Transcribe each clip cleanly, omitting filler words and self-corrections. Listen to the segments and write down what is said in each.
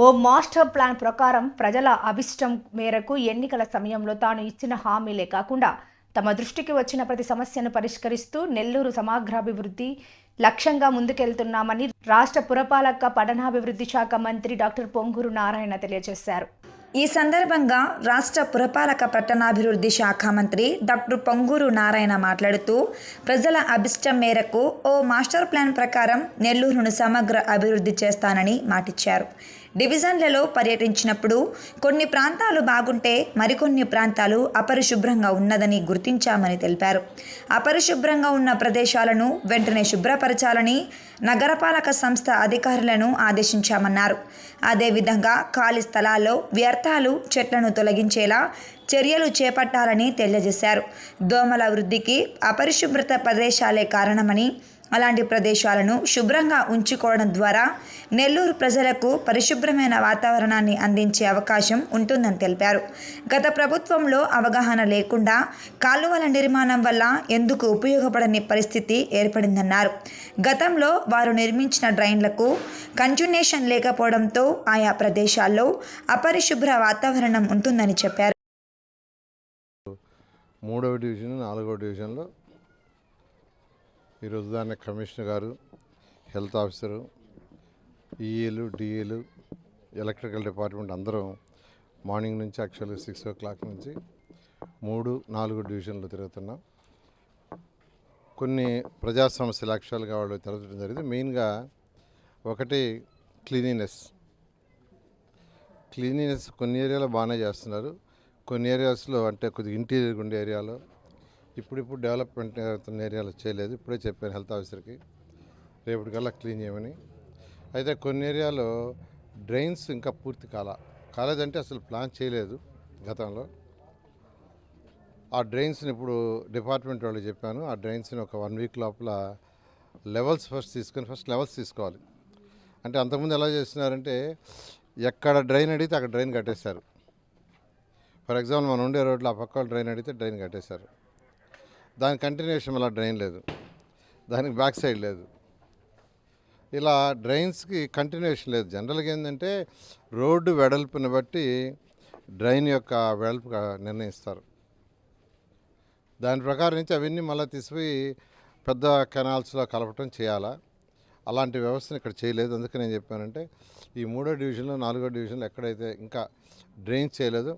ఓ master plan ప్రకారం ప్రజల అభిష్టం మేరకు ఎన్నికల సమయంలో తాను ఇచ్చిన హామీలే కాకుండా తమ దృష్టికి వచ్చిన ప్రతి సమస్యను పరిష్కరిస్తూ నెల్లూరు సమగ్రాభివృద్ధి లక్ష్యంగా ముందుకెళ్తున్నామని రాష్ట్ర పురపాలక పట్టణాభివృద్ధి శాఖ మంత్రి డాక్టర్ పొంగూరు నారాయణ తెలియజేశారు. ఈ సందర్భంగా రాష్ట్ర పురపాలక పట్టణాభివృద్ధి శాఖ మంత్రి డాక్టర్ పొంగూరు నారాయణ మాట్లాడుతూ ప్రజల అభిష్టం మేరకు ఓ మాస్టర్ ప్లాన్ ప్రకారం నెల్లూరును సమగ్ర అభివృద్ధి చేస్తానని మాటిచ్చారు. డివిజన్లలో పర్యటించినప్పుడు కొన్ని ప్రాంతాలు బాగుంటే మరికొన్ని ప్రాంతాలు అపరిశుభ్రంగా ఉన్నదని గుర్తించామని తెలిపారు. అపరిశుభ్రంగా ఉన్న ప్రదేశాలను వెంటనే శుభ్రపరచాలని నగరపాలక సంస్థ అధికారులను ఆదేశించామన్నారు. అదేవిధంగా ఖాళీ స్థలాల్లో వ్యర్థాలు, చెట్లను తొలగించేలా చర్యలు చేపట్టాలని తెలియజేశారు. దోమల వృద్ధికి అపరిశుభ్రత ప్రదేశాలే కారణమని, అలాంటి ప్రదేశాలను శుభ్రంగా ఉంచుకోవడం ద్వారా నెల్లూరు ప్రజలకు పరిశుభ్రమైన వాతావరణాన్ని అందించే అవకాశం ఉంటుందని తెలిపారు. గత ప్రభుత్వంలో అవగాహన లేకుండా కాలువల నిర్మాణం వల్ల ఎందుకు ఉపయోగపడని పరిస్థితి ఏర్పడిందన్నారు. గతంలో వారు నిర్మించిన డ్రైన్లకు కంటిన్యూషన్ లేకపోవడంతో ఆయా ప్రదేశాల్లో అపరిశుభ్ర వాతావరణం ఉంటుందని చెప్పారు. 3వ డివిజన్ 4వ డివిజన్లో ఈరోజు దాన్ని కమిషనర్ గారు, హెల్త్ ఆఫీసరు, ఈఏలు, డిఏలు, ఎలక్ట్రికల్ డిపార్ట్మెంట్ అందరం మార్నింగ్ నుంచి యాక్చువల్గా 6 o'clock నుంచి 3, 4 డివిజన్లు తిరుగుతున్నాం. కొన్ని ప్రజా సమస్యలు యాక్చువల్గా వాళ్ళు తిరగడం జరిగింది. మెయిన్గా ఒకటి క్లీనినెస్ కొన్ని ఏరియాలో బాగానే చేస్తున్నారు. కొన్ని ఏరియాస్లో అంటే కొద్దిగా ఇంటీరియర్ ఉండే ఏరియాలో ఇప్పుడు డెవలప్మెంట్ అవుతున్న ఏరియాలో చేయలేదు. ఇప్పుడే చెప్పాను హెల్త్ ఆఫీసర్కి రేపటికల్లా క్లీన్ చేయమని. అయితే కొన్ని ఏరియాలో డ్రైన్స్ ఇంకా పూర్తి కాలేదంటే అసలు ప్లాన్ చేయలేదు గతంలో. ఆ డ్రైన్స్ని ఇప్పుడు డిపార్ట్మెంట్ వాళ్ళు చెప్పాను. ఆ డ్రైన్స్ని ఒక 1 week లోపల లెవెల్స్ ఫస్ట్ లెవెల్స్ తీసుకోవాలి. అంటే అంతకుముందు ఎలా చేస్తున్నారంటే ఎక్కడ డ్రైన్ అడిగితే అక్కడ డ్రైన్ కట్టేశారు. ఫర్ ఎగ్జాంపుల్ మనం ఉండే రోడ్లో ఆ పక్క డ్రైన్ అడిగితే డ్రైన్ కట్టేశారు. దానికి కంటిన్యూషన్ అలా డ్రైన్ లేదు, దానికి బ్యాక్ సైడ్ లేదు. ఇలా డ్రైన్స్కి కంటిన్యూషన్ లేదు. జనరల్గా ఏంటంటే రోడ్డు వెడల్పుని బట్టి డ్రైన్ యొక్క వెడల్పు నిర్ణయిస్తారు. దాని ప్రకారం నుంచి అవన్నీ మళ్ళీ తీసిపోయి పెద్ద కెనాల్స్లో కలపటం చేయాలా. అలాంటి వ్యవస్థను ఇక్కడ చేయలేదు. అందుకే నేను చెప్పానంటే ఈ 3వ డివిజన్లో 4వ డివిజన్లో ఎక్కడైతే ఇంకా డ్రైన్స్ చేయలేదు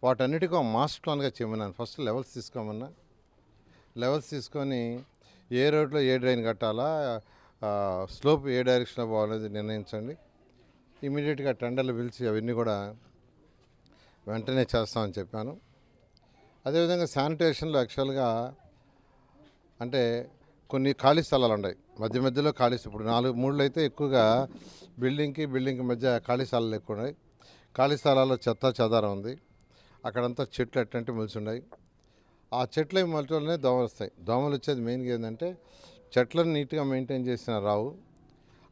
వాటన్నిటికీ మాస్టర్ ప్లాన్గా చేయమన్నాను. ఫస్ట్ లెవెల్స్ తీసుకోమన్నా. లెవెల్స్ తీసుకొని ఏ రోడ్లో ఏ డ్రైన్ కట్టాలా, స్లోప్ ఏ డైరెక్షన్లో పోవాలనేది నిర్ణయించండి. ఇమీడియట్గా టెండర్లు పిలిచి అవన్నీ కూడా వెంటనే చేస్తామని చెప్పాను. అదేవిధంగా శానిటేషన్లో యాక్చువల్గా అంటే కొన్ని ఖాళీ స్థలాలు ఉన్నాయి, మధ్యలో ఖాళీ. ఇప్పుడు 3 అయితే ఎక్కువగా బిల్డింగ్కి మధ్య ఖాళీ స్థలాలు ఎక్కువ ఉన్నాయి. ఖాళీ స్థలాల్లో చెత్త చెదారం ఉంది. అక్కడంతా చెట్లు ఎట్టంటే మొలిచి ఉన్నాయి. ఆ చెట్ల మొలటలోనే దోమలు వస్తాయి. దోమలు వచ్చేది మెయిన్గా ఏంటంటే చెట్లను నీట్గా మెయింటైన్ చేసిన రావు.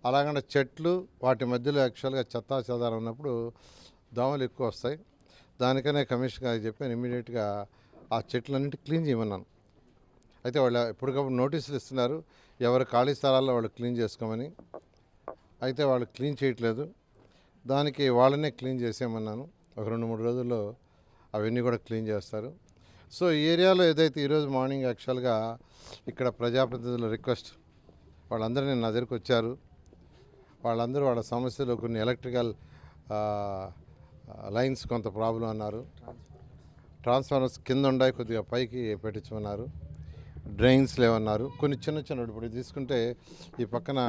అలాగంటే చెట్లు వాటి మధ్యలో యాక్చువల్గా చెత్త చెదారం ఉన్నప్పుడు దోమలు ఎక్కువ వస్తాయి. దానికనే కమిషనర్ గారికి చెప్పాను ఇమీడియట్గా ఆ చెట్లన్నింటి క్లీన్ చేయమన్నాను. అయితే వాళ్ళు ఎప్పటికప్పుడు నోటీసులు ఇస్తున్నారు ఎవరు ఖాళీ స్థలాల్లో వాళ్ళు క్లీన్ చేసుకోమని. అయితే వాళ్ళు క్లీన్ చేయట్లేదు. దానికి వాళ్ళనే క్లీన్ చేసేయమన్నాను. ఒక 2-3 రోజుల్లో అవన్నీ కూడా క్లీన్ చేస్తారు. సో ఈ ఏరియాలో ఏదైతే ఈరోజు మార్నింగ్ యాక్చువల్గా ఇక్కడ ప్రజాప్రతినిధుల రిక్వెస్ట్ వాళ్ళందరూ నా దగ్గరికి వచ్చారు. వాళ్ళందరూ వాళ్ళ సమస్యలు కొన్ని ఎలక్ట్రికల్ లైన్స్ కొంత ప్రాబ్లం అన్నారు. ట్రాన్స్ఫార్మర్స్ కింద ఉన్నాయి, కొద్దిగా పైకి పెట్టించమన్నారు. డ్రైన్స్ లేవన్నారు. కొన్ని చిన్న ఇప్పుడు తీసుకుంటే ఈ పక్కన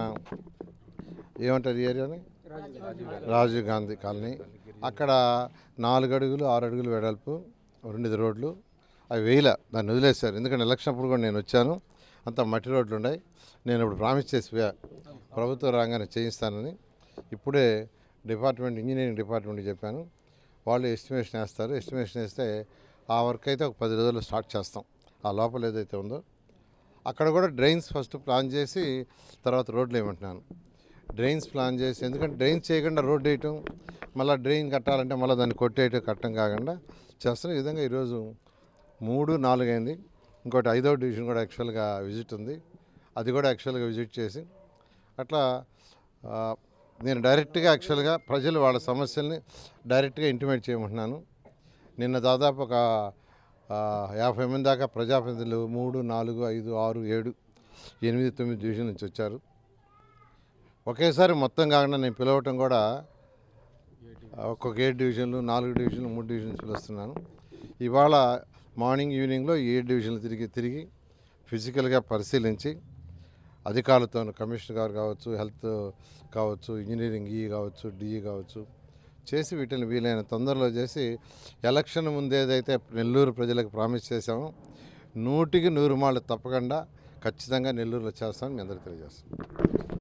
ఏమంటారు ఈ ఏరియాని, రాజీవ్ గాంధీ కాలనీ, అక్కడ 4 అడుగులు 6 అడుగులు వెడల్పు 2 రోడ్లు అవి వేయలే, దాన్ని వదిలేశారు. ఎందుకంటే ఎలక్షన్ అప్పుడు కూడా నేను వచ్చాను, అంత మట్టి రోడ్లు ఉన్నాయి. నేను ఇప్పుడు ప్రామిస్ చేసిపోయా ప్రభుత్వం రాగానే చేయిస్తానని. ఇప్పుడే ఇంజనీరింగ్ డిపార్ట్మెంట్కి చెప్పాను. వాళ్ళు ఎస్టిమేషన్ వేస్తారు. ఎస్టిమేషన్ వేస్తే ఆ వర్క్ అయితే ఒక 10 రోజుల్లో స్టార్ట్ చేస్తాం. ఆ లోపల ఏదైతే ఉందో అక్కడ కూడా డ్రైన్స్ ఫస్ట్ ప్లాన్ చేసి తర్వాత రోడ్లు వేయమంటున్నాను. డ్రైన్స్ ప్లాన్ చేసి, ఎందుకంటే డ్రైన్స్ చేయకుండా రోడ్ వేయటం, మళ్ళీ డ్రైన్ కట్టాలంటే మళ్ళీ దాన్ని కొట్టేయటం కట్టడం కాకుండా చేస్తున్న. ఈ విధంగా ఈరోజు 3, 4 అయింది. ఇంకోటి 5వ డివిజన్ కూడా యాక్చువల్గా విజిట్ ఉంది. అది కూడా యాక్చువల్గా విజిట్ చేసి అట్లా నేను డైరెక్ట్గా యాక్చువల్గా ప్రజలు వాళ్ళ సమస్యల్ని డైరెక్ట్గా ఇంటిమేట్ చేయమంటున్నాను. నిన్న దాదాపు ఒక 50 మంది దాకా ప్రజాప్రతినిధులు 3, 4, 5, 6, 7, 8, 9 డివిజన్ నుంచి వచ్చారు. ఒకేసారి మొత్తం కాకుండా నేను పిలవటం కూడా ఒక్కొక్క 7 డివిజన్లు, 4 డివిజన్లు, 3 డివిజన్స్ పిలుస్తున్నాను. ఇవాళ మార్నింగ్ ఈవినింగ్లో ఈ 7 డివిజన్లు తిరిగి ఫిజికల్గా పరిశీలించి అధికారులతో, కమిషనర్ గారు కావచ్చు, హెల్త్ కావచ్చు, ఇంజనీరింగ్ కావచ్చు, డిఈ కావచ్చు, చేసి వీటిని వీలైన తొందరలో చేసి ఎలక్షన్ ముందు ఏదైతే నెల్లూరు ప్రజలకు ప్రామిస్ చేశామో 100కి 100 మార్లు తప్పకుండా ఖచ్చితంగా నెల్లూరులో చేస్తామని మీ అందరికీ తెలియజేస్తాం.